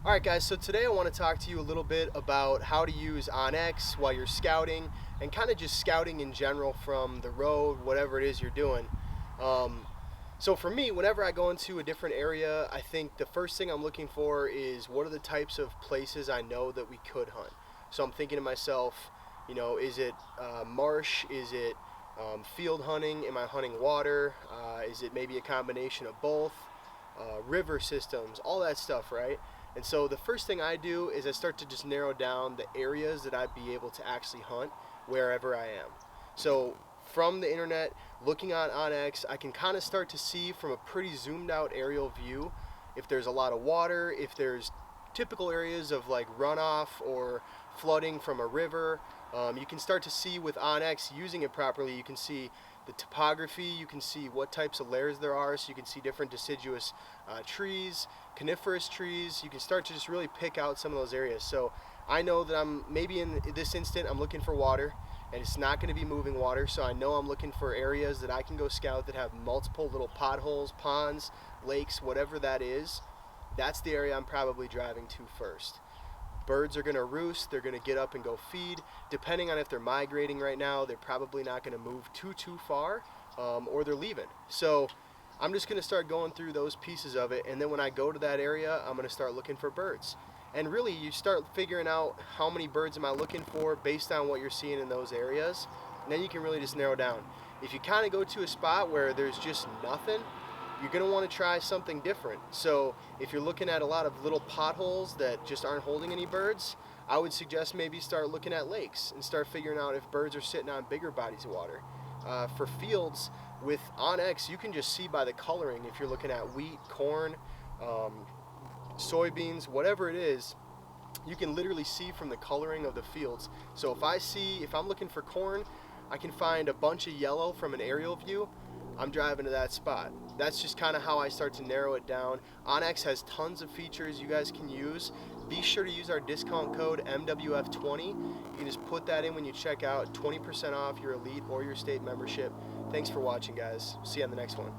Alright guys, so today I want to talk to you a little bit about how to use OnX while you're scouting and kind of just scouting in general from the road, whatever it is you're doing. Um, so for me, whenever I go into a different area, I think the first thing I'm looking for is what are the types of places I know that we could hunt. So I'm thinking to myself, is it marsh? Is it field hunting? Am I hunting water? Is it maybe a combination of both? River systems, all that stuff, right? And so the first thing I do is I start to just narrow down the areas that I'd be able to actually hunt wherever I am. So from the internet, looking on OnX, I can kind of start to see from a pretty zoomed out aerial view if there's a lot of water, if there's typical areas of like runoff or flooding from a river. You can start to see with OnX, using it properly, you can see the topography, you can see what types of layers there are, so you can see different deciduous trees, coniferous trees. You can start to just really pick out some of those areas. So I know that I'm maybe in this instant I'm looking for water, and it's not going to be moving water, so I know I'm looking for areas that I can go scout that have multiple little potholes, ponds, lakes, whatever that is. That's the area I'm probably driving to first. Birds are going to roost, they're going to get up and go feed. Depending on if they're migrating right now, they're probably not going to move too far, or they're leaving. So I'm just going to start going through those pieces of it, and then when I go to that area, I'm going to start looking for birds. And really, you start figuring out how many birds am I looking for based on what you're seeing in those areas, and then you can really just narrow down. If you kind of go to a spot where there's just nothing, you're going to want to try something different. So if you're looking at a lot of little potholes that just aren't holding any birds, I would suggest maybe start looking at lakes and start figuring out if birds are sitting on bigger bodies of water. For fields, with OnX, you can just see by the coloring if you're looking at wheat, corn, soybeans, whatever it is, you can literally see from the coloring of the fields. So if I'm looking for corn, I can find a bunch of yellow from an aerial view. I'm driving to that spot. That's just kind of how I start to narrow it down. OnX has tons of features you guys can use. Be sure to use our discount code MWF20. You can just put that in when you check out, 20% off your elite or your state membership. Thanks for watching, guys. See you on the next one.